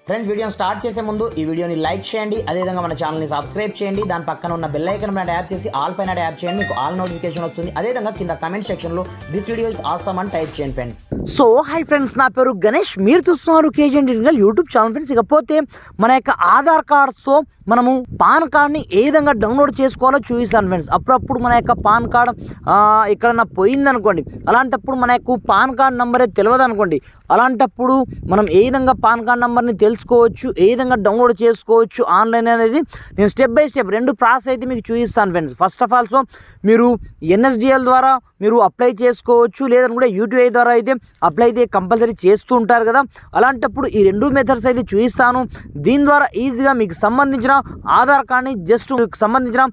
Friends వీడియోని start చేసే ముందు ఈ వీడియోని లైక్ చేయండి, అదేవిధంగా మన ఛానల్ని సబ్స్క్రైబ్ చేయండి. దాని పక్కన ఉన్న బెల్ ఐకాన్ పైన ట్యాప్ చేసి ఆల్ పైన ట్యాప్ చేయండి, మీకు ఆల్ నోటిఫికేషన్ వస్తుంది. అదేవిధంగా కింద కమెంట్ సెక్షన్లో దిస్ వీడియో ఇస్ ఆసమ్ అని టైప్ చేయండి ఫ్రెండ్స్. సో హాయ్ ఫ్రెండ్స్, నా పేరు గణేష్, మీరు చూస్తున్నారు KG Indian YouTube channel friends. ఇకపోతే మన యొక్క ఆధార్ కార్డ్స్తో మనము పాన్ కార్డ్ని ఏ విధంగా డౌన్లోడ్ చేసుకోవాలో చూపిస్తాను ఫ్రెండ్స్. అప్పుడప్పుడు మన యొక్క పాన్ కార్డ్ ఎక్కడన్నా పోయిందనుకోండి, అలాంటప్పుడు మన యొక్క పాన్ కార్డ్ నెంబరే తెలియదు అనుకోండి, అలాంటప్పుడు మనం ఏ విధంగా పాన్ కార్డ్ నెంబర్ని తెలుసుకోవచ్చు, ఏ విధంగా డౌన్లోడ్ చేసుకోవచ్చు ఆన్లైన్ అనేది నేను స్టెప్ బై స్టెప్ రెండు ప్రాసెస్ అయితే మీకు చూపిస్తాను friends. First of all so మీరు ఎన్ఎస్డిఎల్ ద్వారా మీరు అప్లై చేసుకోవచ్చు, లేదనుకుంటే యూటీఐ ద్వారా అయితే అప్లై అయితే కంపల్సరీ చేస్తూ ఉంటారు కదా. అలాంటప్పుడు ఈ రెండు మెథడ్స్ అయితే చూపిస్తాను. దీని ద్వారా ఈజీగా మీకు సంబంధించిన ఆధార్ కార్డ్ని సంబంధించిన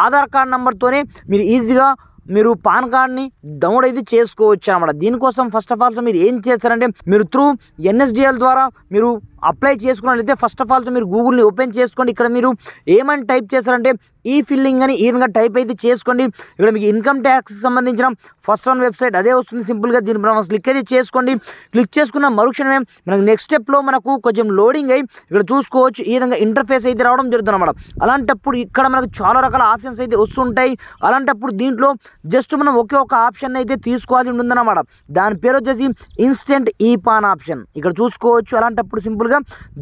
ఆధార్ కార్డ్ నెంబర్తోనే మీరు ఈజీగా మీరు పాన్ కార్డ్ని డౌన్లోడ్ అయితే చేసుకోవచ్చు అన్నమాట. దీనికోసం ఫస్ట్ ఆఫ్ ఆల్ మీరు ఏం చేస్తారంటే, మీరు త్రూ ఎన్ఎస్డిఎల్ ద్వారా మీరు అప్లై చేసుకున్నట్లయితే ఫస్ట్ ఆఫ్ ఆల్ మీరు గూగుల్ని ఓపెన్ చేసుకోండి. ఇక్కడ మీరు ఏమని టైప్ చేస్తారంటే ఈ ఫిల్లింగ్ అని ఈ విధంగా టైప్ అయితే చేసుకోండి. ఇక్కడ మీకు ఇన్కమ్ ట్యాక్స్కి సంబంధించిన ఫస్ట్ వన్ వెబ్సైట్ అదే వస్తుంది. సింపుల్గా దీని మనం క్లిక్ అయితే చేసుకోండి. క్లిక్ చేసుకున్న మరుక్షణమే మనకు నెక్స్ట్ స్టెప్లో మనకు కొంచెం లోడింగ్ అయ్యి ఇక్కడ చూసుకోవచ్చు ఈ విధంగా ఇంటర్ఫేస్ అయితే రావడం జరుగుతుంది అన్నమాట. అలాంటప్పుడు ఇక్కడ మనకు చాలా రకాల ఆప్షన్స్ అయితే వస్తుంటాయి. అలాంటప్పుడు దీంట్లో జస్ట్ మనం ఒకే ఒక ఆప్షన్ అయితే తీసుకోవాల్సి ఉంటుందన్నమాట. దాని పేరు వచ్చేసి ఇన్స్టెంట్ ఈ పాన్ ఆప్షన్. ఇక్కడ చూసుకోవచ్చు. అలాంటప్పుడు సింపుల్గా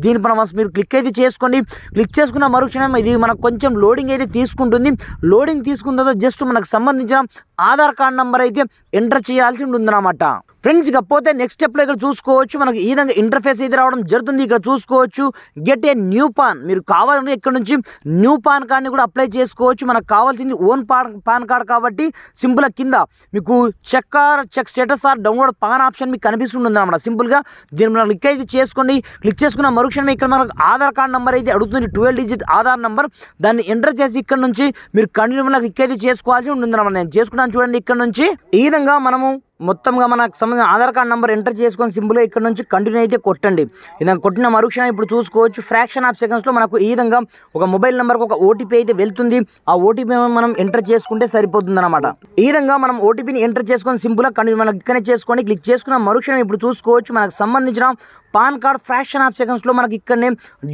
దీనిపైన మీరు క్లిక్ అయితే చేసుకోండి. క్లిక్ చేసుకున్న మరుక్షణం ఇది మనకు కొంచెం లోడింగ్ అయితే తీసుకుంటుంది. లోడింగ్ తీసుకున్న తర్వాత జస్ట్ మనకు సంబంధించిన ఆధార్ కార్డ్ నెంబర్ అయితే ఎంటర్ చేయాల్సి ఉంటుందన్నమాట ఫ్రెండ్స్. ఇకపోతే నెక్స్ట్ స్టెప్లో ఇక్కడ చూసుకోవచ్చు మనకు ఈ విధంగా ఇంటర్ఫేస్ అయితే రావడం జరుగుతుంది. ఇక్కడ చూసుకోవచ్చు గెట్ ఏ న్యూ పాన్. మీరు కావాలంటే ఇక్కడ నుంచి న్యూ పాన్ కార్డ్ని కూడా అప్లై చేసుకోవచ్చు. మనకు కావాల్సింది ఓన్ పాన్ కార్డ్ కాబట్టి సింపుల్గా కింద మీకు check status or download PAN option మీకు కనిపిస్తుంది అన్నమాట. సింపుల్గా దీన్ని మనం క్లిక్ అయితే చేసుకోండి. క్లిక్ చేసుకున్న మరుక్షణమే ఇక్కడ మనకు ఆధార్ కార్డ్ నెంబర్ అయితే అడుగుతుంది, 12 డిజిట్ ఆధార్ నెంబర్. దాన్ని ఎంటర్ చేసి ఇక్కడ నుంచి మీరు కంటిన్యూ క్లిక్ అయితే చేసుకోవాల్సి ఉంటుంది అన్నమాట. నేను చేసుకున్నాను చూడండి. ఇక్కడ నుంచి ఈ విధంగా మనము మొత్తంగా మనకు సంబంధించిన ఆధార్ కార్డ్ నెంబర్ ఎంటర్ చేసుకొని సింపుల్గా ఇక్కడ నుంచి కంటిన్యూ అయితే కొట్టండి. ఇలా కొట్టిన మరుక్షణం ఇప్పుడు చూసుకోవచ్చు ఫ్రాక్షన్ ఆఫ్ సెకండ్స్లో మనకు ఈ విధంగా ఒక మొబైల్ నెంబర్కి ఒక ఓటీపీ అయితే వెళ్తుంది. ఆ ఓటీపీ మనం ఎంటర్ చేసుకుంటే సరిపోతుంది అనమాట. ఈ విధంగా మనం ఓటీపీని ఎంటర్ చేసుకొని సింపుల్గా కంటిన్యూ మనం కనెక్ట్ చేసుకోండి. క్లిక్ చేసుకున్న మరుక్షణం ఇప్పుడు చూసుకోవచ్చు మనకు సంబంధించిన పాన్ కార్డ్ ఫ్రాక్షన్ ఆఫ్ సెకండ్స్లో మనకి ఇక్కడనే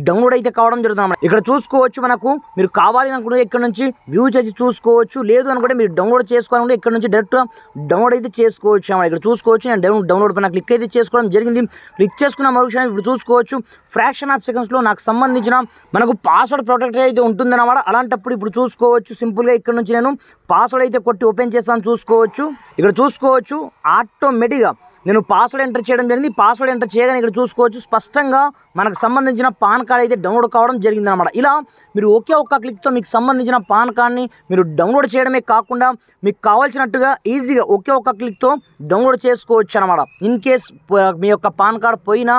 డౌన్లోడ్ అయితే కావడం జరుగుతుంది అన్నమాట. ఇక్కడ చూసుకోవచ్చు మనకు మీరు కావాలి అనుకుంటే ఇక్కడ నుంచి వ్యూ చేసి చూసుకోవచ్చు, లేదు అనుకుంటే మీరు డౌన్లోడ్ చేసుకోవాలనుకుంటే ఇక్కడ నుంచి డైరెక్ట్గా డౌన్లోడ్ అయితే చేసుకోవచ్చు. ఇక్కడ చూసుకోవచ్చు నేను డౌన్లోడ్ పైన క్లిక్ అయితే చేసుకోవడం జరిగింది. క్లిక్ చేసుకున్న మరుక్షణం ఇప్పుడు చూసుకోవచ్చు ఫ్రాక్షన్ ఆఫ్ సెకండ్స్లో నాకు సంబంధించిన మనకు పాస్వర్డ్ ప్రొటెక్ట్ అయితే ఉంటుందన్నమాట. అలాంటప్పుడు ఇప్పుడు చూసుకోవచ్చు సింపుల్గా ఇక్కడ నుంచి నేను పాస్వర్డ్ అయితే కొట్టి ఓపెన్ చేస్తాను. చూసుకోవచ్చు ఇక్కడ చూసుకోవచ్చు ఆటోమేటిక్గా నేను పాస్వర్డ్ ఎంటర్ చేయడం జరిగింది. పాస్వర్డ్ ఎంటర్ చేయగానే ఇక్కడ చూసుకోవచ్చు స్పష్టంగా మనకు సంబంధించిన పాన్ కార్డ్ అయితే డౌన్లోడ్ కావడం జరిగింది అనమాట. ఇలా మీరు ఒకే ఒక్క క్లిక్తో మీకు సంబంధించిన పాన్ కార్డ్ని మీరు డౌన్లోడ్ చేయడమే కాకుండా మీకు కావాల్సినట్టుగా ఈజీగా ఒకే ఒక్క క్లిక్తో డౌన్లోడ్ చేసుకోవచ్చు అనమాట. ఇన్ కేస్ మీ యొక్క పాన్ కార్డ్ పోయినా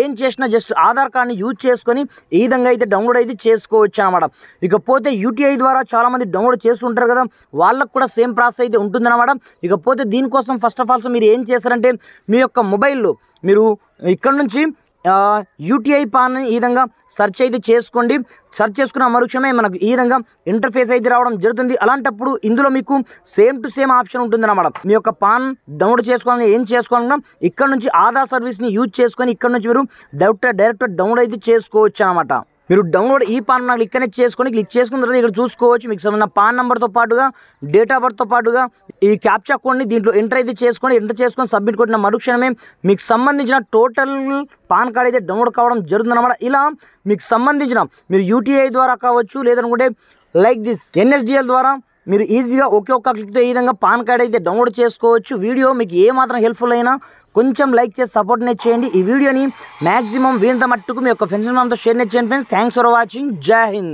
ఏం చేసినా జస్ట్ ఆధార్ కార్డ్ని యూజ్ చేసుకొని ఈ విధంగా అయితే డౌన్లోడ్ అయితే చేసుకోవచ్చు అనమాట. ఇకపోతే యూటీఐ ద్వారా చాలామంది డౌన్లోడ్ చేస్తుంటారు కదా, వాళ్ళకు కూడా సేమ్ ప్రాసెస్ అయితే ఉంటుందన్నమాట. ఇకపోతే దీనికోసం ఫస్ట్ ఆఫ్ ఆల్ మీరు ఏం చేస్తారంటే మీ యొక్క మొబైల్లో మీరు ఇక్కడ నుంచి యూటీఐ పాన్ ఈ విధంగా సెర్చ్ అయితే చేసుకోండి. సెర్చ్ చేసుకున్న మరుక్షణమే మనకు ఈ విధంగా ఇంటర్ఫేస్ అయితే రావడం జరుగుతుంది. అలాంటప్పుడు ఇందులో మీకు సేమ్ టు సేమ్ ఆప్షన్ ఉంటుంది అన్నమాట. మీ యొక్క పాన్ డౌన్లోడ్ చేసుకోవాలని ఏం చేసుకోవాలన్నా ఇక్కడ నుంచి ఆధార్ సర్వీస్ని యూజ్ చేసుకొని ఇక్కడ నుంచి మీరు డైరెక్ట్ డౌన్లోడ్ అయితే చేసుకోవచ్చు అన్నమాట. మీరు డౌన్లోడ్ ఈ పాన్ నాకు క్లిక్ అనేది చేసుకొని క్లిక్ చేసుకున్న తర్వాత ఇక్కడ చూసుకోవచ్చు మీకు సంబంధించిన పాన్ నెంబర్తో పాటుగా డేట్ ఆఫ్ బర్త్తో పాటుగా ఈ క్యాప్చా కోడ్ని దీంట్లో ఎంటర్ అయితే ఎంటర్ చేసుకొని సబ్మిట్ కొట్టిన మరుక్షణమే మీకు సంబంధించిన టోటల్ పాన్ కార్డ్ అయితే డౌన్లోడ్ కావడం జరుగుతుంది అన్నమాట. ఇలా మీకు సంబంధించిన మీరు యూటీఐ ద్వారా కావచ్చు, లేదనుకుంటే లైక్ దిస్ ఎన్ఎస్డిఎల్ ద్వారా మీరు ఈజీగా ఒకే ఒక్క క్లిక్తో ఈ విధంగా పాన్ కార్డ్ అయితే డౌన్లోడ్ చేసుకోవచ్చు. వీడియో మీకు ఏమాత్రం హెల్ప్ఫుల్ అయినా కొంచెం లైక్ చేసి సపోర్ట్నే చేయండి. ఈ వీడియోని మ్యాక్సిమం వీంత మట్టుకు మీ యొక్క ఫ్రెండ్స్ మనతో షేర్ చేయండి ఫ్రెండ్స్. Thanks for watching. జై హింద్.